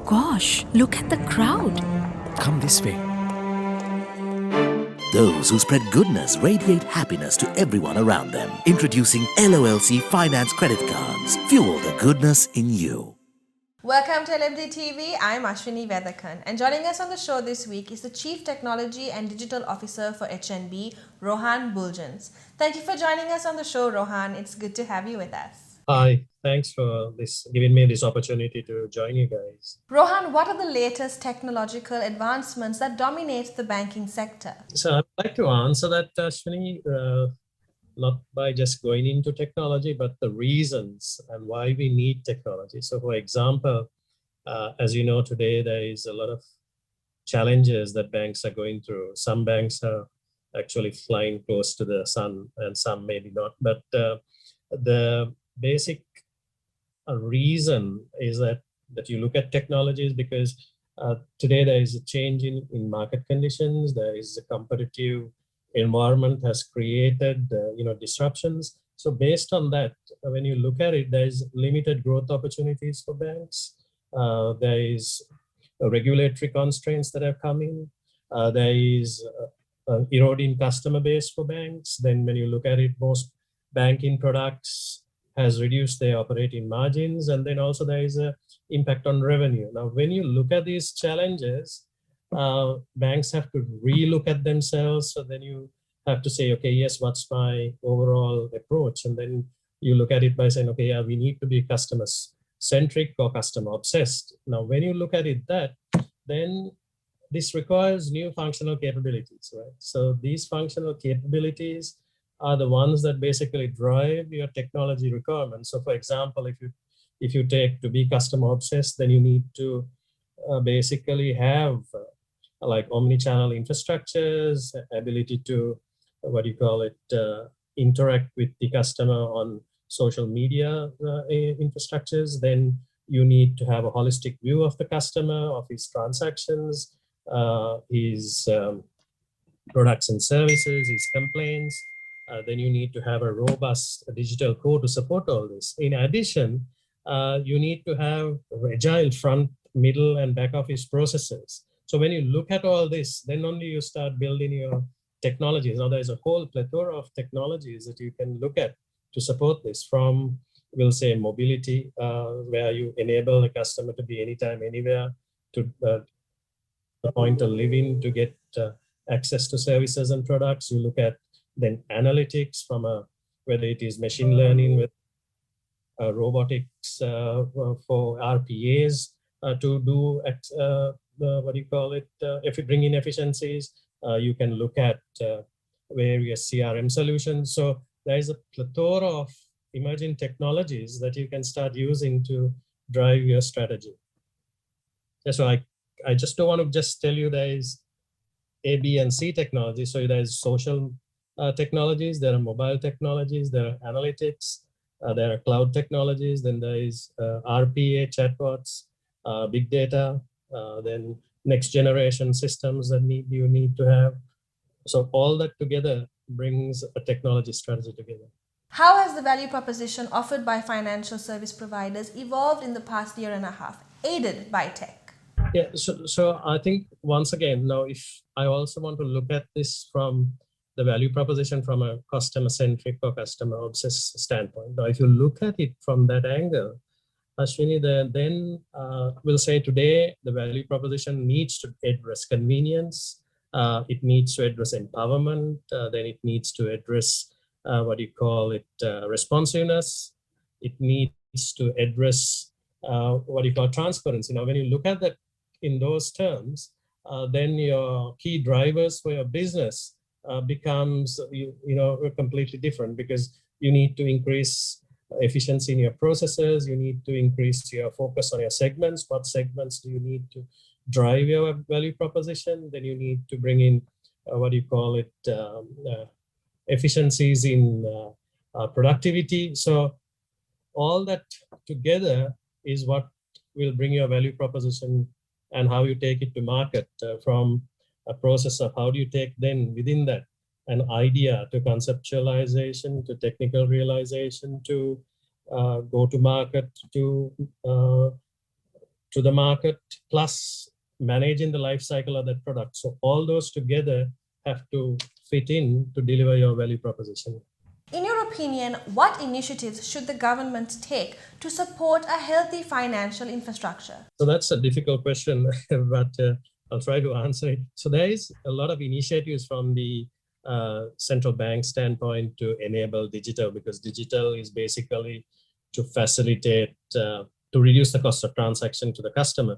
gosh, look at the crowd. Come this way. Those who spread goodness radiate happiness to everyone around them. Introducing LOLC Finance Credit Cards. Fuel the goodness in you. Welcome to LMDtv. I'm Ashwini Vethakan, and joining us on the show this week is the Chief Technology and Digital Officer for HNB, Rohan Buultjens. Thank you for joining us on the show, Rohan. It's good to have you with us. Hi, thanks for giving me this opportunity to join you guys. Rohan, what are the latest technological advancements that dominate the banking sector? So I'd like to answer that, Ashwini, not by just going into technology, but the reasons and why we need technology. So for example, as you know, today there is a lot of challenges that banks are going through. Some banks are actually flying close to the sun and some maybe not. But the basic reason is that you look at technologies because today there is a change in market conditions. There is a competitive environment has created disruptions. So based on that, when you look at it, there's limited growth opportunities for banks. There is regulatory constraints that are coming. There is eroding customer base for banks. Then when you look at it, most banking products has reduced their operating margins, and then also there is an impact on revenue. Now, when you look at these challenges, banks have to relook at themselves. So then you have to say, okay, yes, what's my overall approach? And then you look at it by saying, okay, yeah, we need to be customer-centric or customer-obsessed. Now, when you look at it then this requires new functional capabilities, right? So these functional capabilities are the ones that basically drive your technology requirements. So for example, if you take to be customer-obsessed, then you need to basically have like omni-channel infrastructures, ability to interact with the customer on social media infrastructures. Then you need to have a holistic view of the customer, of his transactions, his products and services, his complaints. Then you need to have a robust digital core to support all this. In addition, you need to have agile front, middle, and back office processes. So when you look at all this, then only you start building your technologies. Now there's a whole plethora of technologies that you can look at to support this, from, we'll say, mobility, where you enable the customer to be anytime, anywhere, to the point of living, to get access to services and products. You look at then analytics from whether it is machine learning with robotics for RPAs to do if you bring in efficiencies. You can look at various CRM solutions. So there is a plethora of emerging technologies that you can start using to drive your strategy. So I just don't want to just tell you there is A, B, and C technology. So there is social technologies, there are mobile technologies, there are analytics, there are cloud technologies, then there is RPA, chatbots, big data, then next generation systems that you need to have. So all that together brings a technology strategy together. How has the value proposition offered by financial service providers evolved in the past year and a half, aided by tech? Yeah, so I think once again, now if I also want to look at this from the value proposition from a customer-centric or customer-obsessed standpoint. Now, if you look at it from that angle, Ashwini, then we'll say today the value proposition needs to address convenience, it needs to address empowerment, then it needs to address responsiveness, it needs to address transparency. Now, when you look at that in those terms, then your key drivers for your business becomes completely different, because you need to increase efficiency in your processes, you need to increase your focus on your segments. What segments do you need to drive your value proposition? Then you need to bring in efficiencies in productivity. So all that together is what will bring your value proposition and how you take it to market, from a process of how do you take then within that an idea to conceptualization, to technical realization, to go to market, to to the market, plus managing the life cycle of that product. So all those together have to fit in to deliver your value proposition. In your opinion, what initiatives should the government take to support a healthy financial infrastructure? So that's a difficult question, but I'll try to answer it. So there is a lot of initiatives from the central bank standpoint to enable digital, because digital is basically to facilitate, to reduce the cost of transaction to the customer.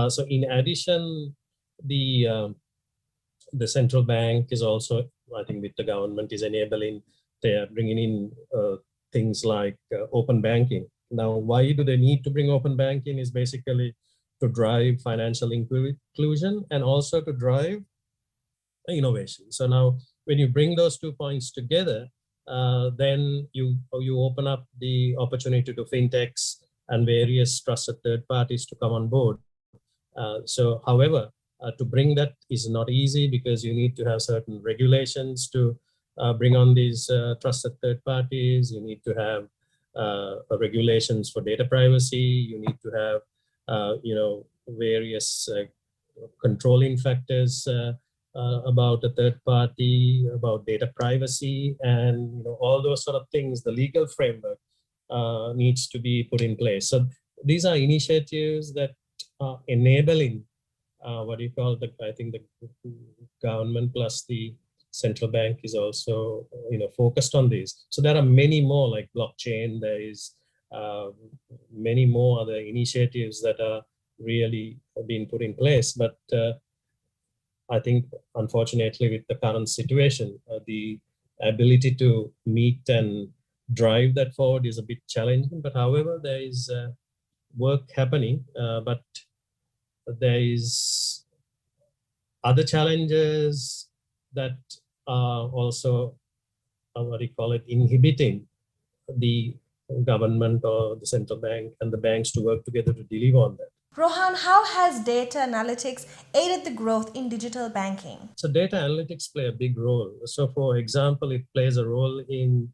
So in addition, the central bank is also, I think with the government, is enabling, they're bringing in things like open banking. Now, why do they need to bring open banking is basically to drive financial inclusion and also to drive innovation. So now when you bring those 2 points together, then you open up the opportunity to fintechs and various trusted third parties to come on board. So however, to bring that is not easy, because you need to have certain regulations to bring on these trusted third parties. You need to have regulations for data privacy. You need to have, various controlling factors about a third party, about data privacy, and all those sort of things. The legal framework needs to be put in place. So these are initiatives that are enabling I think the government plus the central bank is also focused on these. So there are many more, like blockchain. There is many more other initiatives that are really being put in place. But I think, unfortunately, with the current situation, the ability to meet and drive that forward is a bit challenging. But however, there is work happening, but there is other challenges that are also, inhibiting the government or the central bank and the banks to work together to deliver on that. Rohan, how has data analytics aided the growth in digital banking? So data analytics play a big role. So for example, it plays a role in,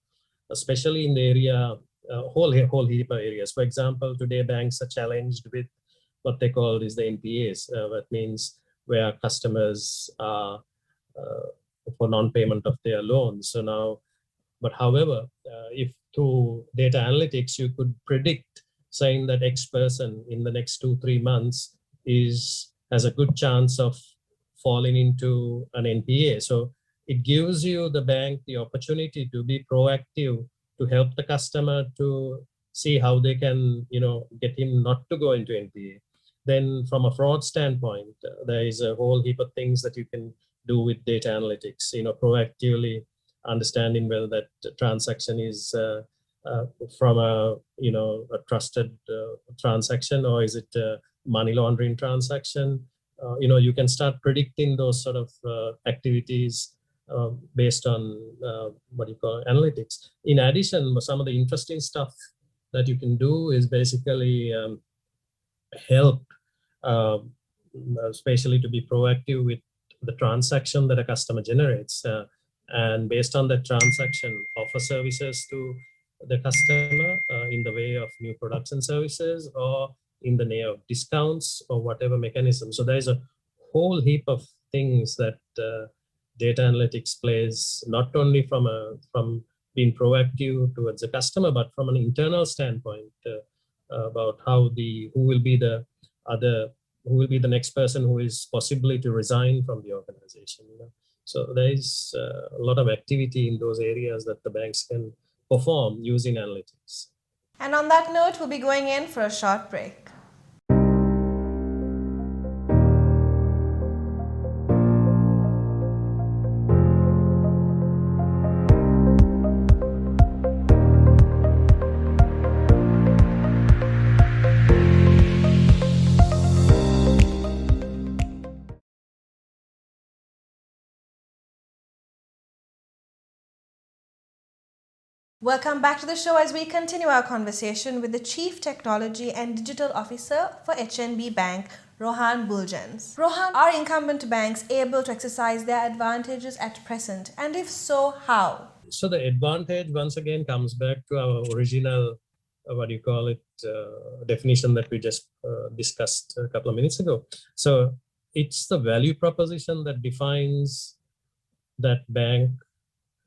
especially in the area, whole heap of areas. For example, today banks are challenged with what they call is the NPAs. That means where customers are for non-payment of their loans. So now, but however, if through data analytics, you could predict, saying that X person in the next 2-3 months has a good chance of falling into an NPA. So it gives you, the bank, the opportunity to be proactive, to help the customer to see how they can, get him not to go into NPA. Then from a fraud standpoint, there is a whole heap of things that you can do with data analytics, proactively understanding whether that transaction is from a trusted transaction, or is it a money laundering transaction. You can start predicting those sort of activities based on analytics. In addition, some of the interesting stuff that you can do is basically help, especially to be proactive with the transaction that a customer generates, and based on that transaction, offer services to the customer in the way of new products and services, or in the name of discounts, or whatever mechanism. So there's a whole heap of things that data analytics plays, not only from being proactive towards the customer, but from an internal standpoint about who will be the next person who is possibly to resign from the organization. So there is a lot of activity in those areas that the banks can perform using analytics. And on that note, we'll be going in for a short break. Welcome back to the show as we continue our conversation with the Chief Technology and Digital Officer for HNB Bank, Rohan Buultjens. Rohan, are incumbent banks able to exercise their advantages at present? And if so, how? So the advantage, once again, comes back to our original definition that we just discussed a couple of minutes ago. So it's the value proposition that defines that bank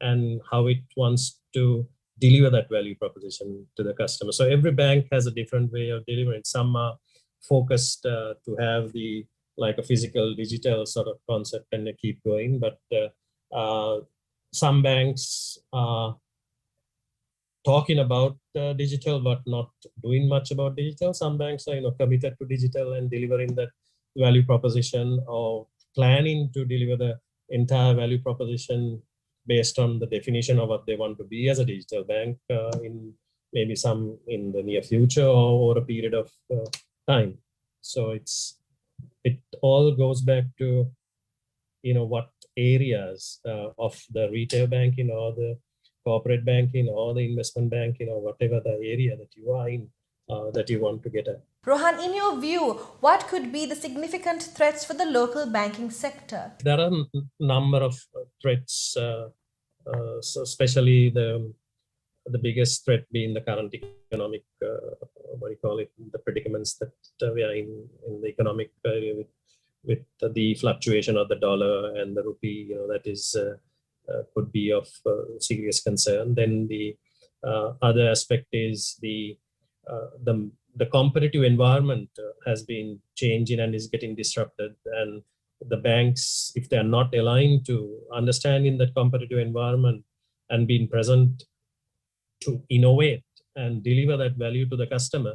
and how it wants to deliver that value proposition to the customer. So every bank has a different way of delivering. Some are focused to have the like a physical digital sort of concept and they keep going, but some banks are talking about digital but not doing much about digital. Some banks are committed to digital and delivering that value proposition or planning to deliver the entire value proposition based on the definition of what they want to be as a digital bank in maybe some in the near future or over a period of time. So it all goes back to what areas of the retail banking or the corporate banking or the investment banking or whatever the area that you are in that you want to get at. Rohan, in your view, what could be the significant threats for the local banking sector? There are a number of threats, so especially the biggest threat being the current economic, the predicaments that we are in the economic with the fluctuation of the dollar and the rupee, that is could be of serious concern. Then the other aspect is the competitive environment has been changing and is getting disrupted, and the banks, if they are not aligned to understanding that competitive environment and being present to innovate and deliver that value to the customer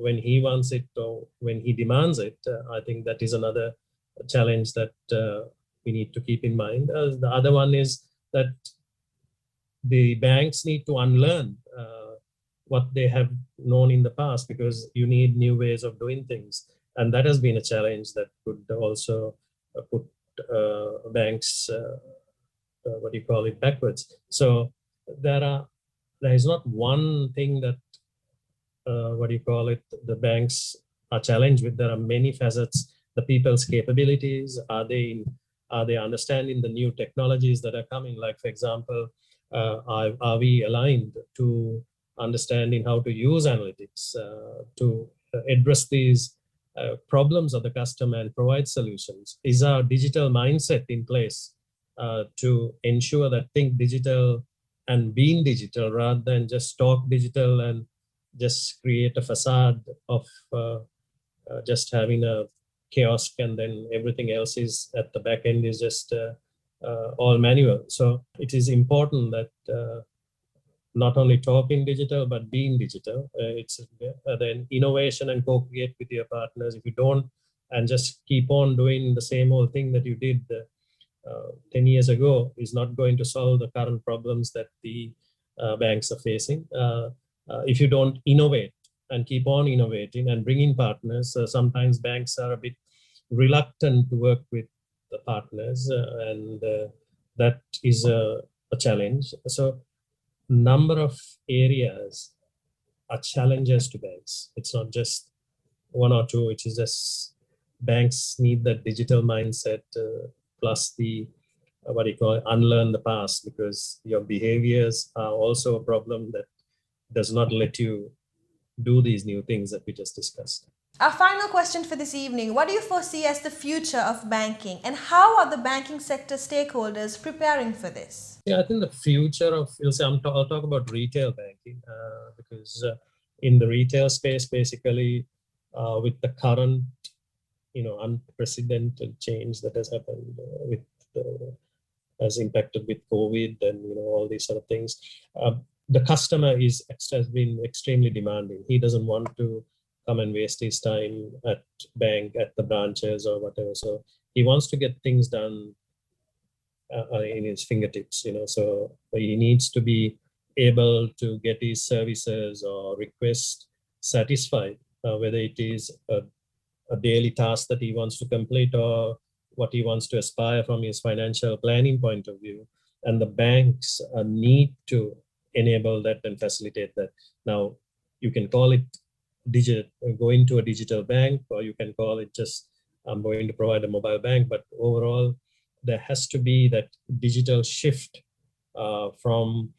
when he wants it or when he demands it, I think that is another challenge that we need to keep in mind. The other one is that the banks need to unlearn what they have known in the past, because you need new ways of doing things. And that has been a challenge that could also put banks, backwards. So there is not one thing that, the banks are challenged with. There are many facets. The people's capabilities, are they understanding the new technologies that are coming? Like, for example, are we aligned to understanding how to use analytics to address these problems of the customer and provide solutions? Is our digital mindset in place to ensure that think digital and being digital rather than just talk digital and just create a facade of just having a kiosk and then everything else is at the back end is just all manual. So it is important that not only talking digital, but being digital. It's then innovation and co-create with your partners. If you don't, and just keep on doing the same old thing that you did 10 years ago, is not going to solve the current problems that the banks are facing. If you don't innovate and keep on innovating and bring in partners, sometimes banks are a bit reluctant to work with the partners, and that is a challenge. So number of areas are challenges to banks. It's not just one or two. It is just banks need that digital mindset plus the unlearn the past, because your behaviors are also a problem that does not let you do these new things that we just discussed. Our final question for this evening: what do you foresee as the future of banking, and how are the banking sector stakeholders preparing for this? Yeah, I think the future of, I'll talk about retail banking because in the retail space, basically with the current, unprecedented change that has happened with has impacted with COVID and all these sort of things, the customer has been extremely demanding. He doesn't want to come and waste his time at the branches or whatever. So he wants to get things done in his fingertips, so he needs to be able to get his services or request satisfied, whether it is a daily task that he wants to complete or what he wants to aspire from his financial planning point of view. And the banks need to enable that and facilitate that. Now, you can call it going to a digital bank, or you can call it just, I'm going to provide a mobile bank, but overall, there has to be that digital shift from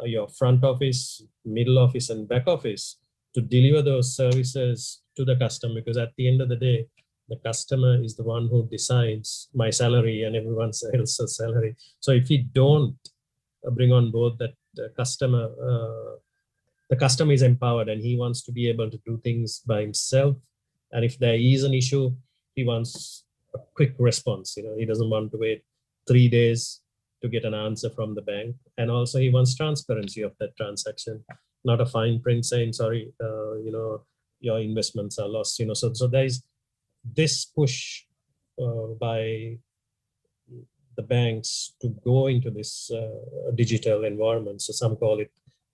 your front office, middle office, and back office to deliver those services to the customer, because at the end of the day, the customer is the one who decides my salary and everyone else's salary. So if we don't bring on board that customer, the customer is empowered and he wants to be able to do things by himself. And if there is an issue, he wants a quick response. He doesn't want to wait 3 days to get an answer from the bank. And also he wants transparency of that transaction, not a fine print saying, sorry, your investments are lost. So there is this push by the banks to go into this digital environment. So some call it,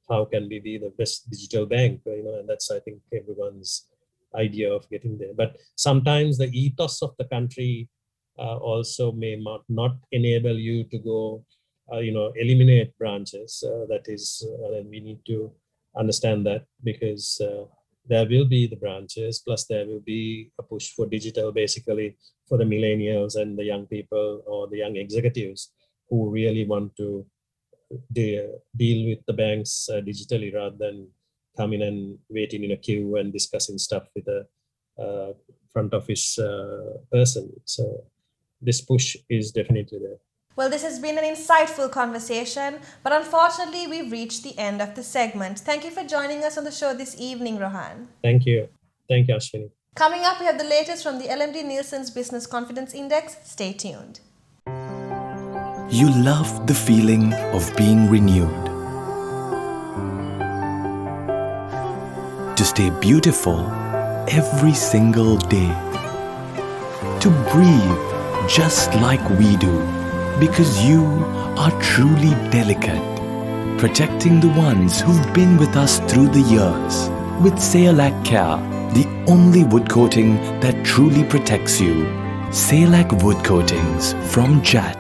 how can we be the best digital bank? And that's, I think, everyone's idea of getting there. But sometimes the ethos of the country also may not enable you to go, eliminate branches. That is, and we need to understand that, because there will be the branches, plus there will be a push for digital, basically for the millennials and the young people or the young executives who really want to deal with the banks digitally, rather than coming and waiting in a queue and discussing stuff with a front office person. So this push is definitely there. Well, this has been an insightful conversation, but unfortunately, we've reached the end of the segment. Thank you for joining us on the show this evening, Rohan. Thank you. Thank you, Ashwini. Coming up, we have the latest from the LMD Nielsen's Business Confidence Index. Stay tuned. You love the feeling of being renewed. To stay beautiful every single day. To breathe just like we do, because you are truly delicate, protecting the ones who've been with us through the years. With Sayalac Care, the only wood coating that truly protects you. Sayalac Wood Coatings from JAT.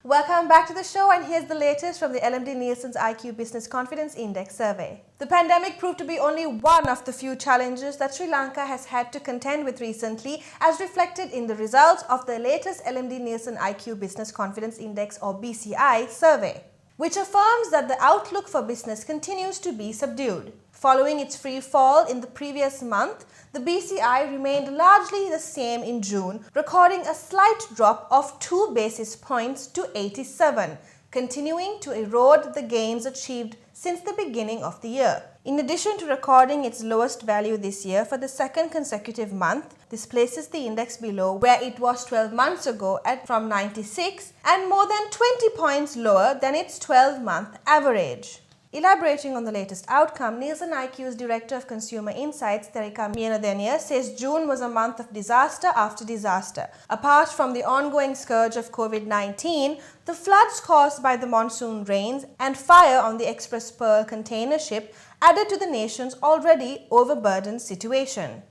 Welcome back to the show, and here's the latest from the LMD Nielsen's IQ Business Confidence Index survey. The pandemic proved to be only one of the few challenges that Sri Lanka has had to contend with recently, as reflected in the results of the latest LMD Nielsen IQ Business Confidence Index, or BCI, survey, which affirms that the outlook for business continues to be subdued. Following its free fall in the previous month, the BCI remained largely the same in June, recording a slight drop of 2 basis points to 87, continuing to erode the gains achieved since the beginning of the year. In addition to recording its lowest value this year for the second consecutive month, this places the index below where it was 12 months ago at from 96 and more than 20 points lower than its 12-month average. Elaborating on the latest outcome, Nielsen IQ's Director of Consumer Insights, Terika Mienadenia, says June was a month of disaster after disaster. Apart from the ongoing scourge of COVID-19, the floods caused by the monsoon rains and fire on the Express Pearl container ship added to the nation's already overburdened situation.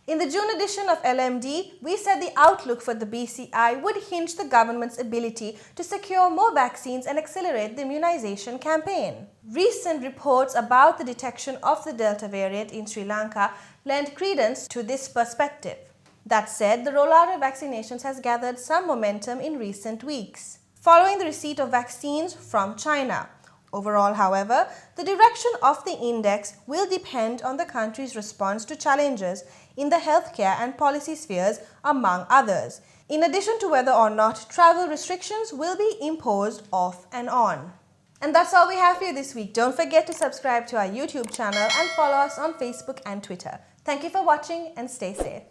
In the June edition of LMD, we said the outlook for the BCI would hinge the government's ability to secure more vaccines and accelerate the immunization campaign. Recent reports about the detection of the Delta variant in Sri Lanka lend credence to this perspective. That said, the rollout of vaccinations has gathered some momentum in recent weeks, following the receipt of vaccines from China. Overall, however, the direction of the index will depend on the country's response to challenges in the healthcare and policy spheres, among others, in addition to whether or not travel restrictions will be imposed off and on. And that's all we have for you this week. Don't forget to subscribe to our YouTube channel and follow us on Facebook and Twitter. Thank you for watching and stay safe.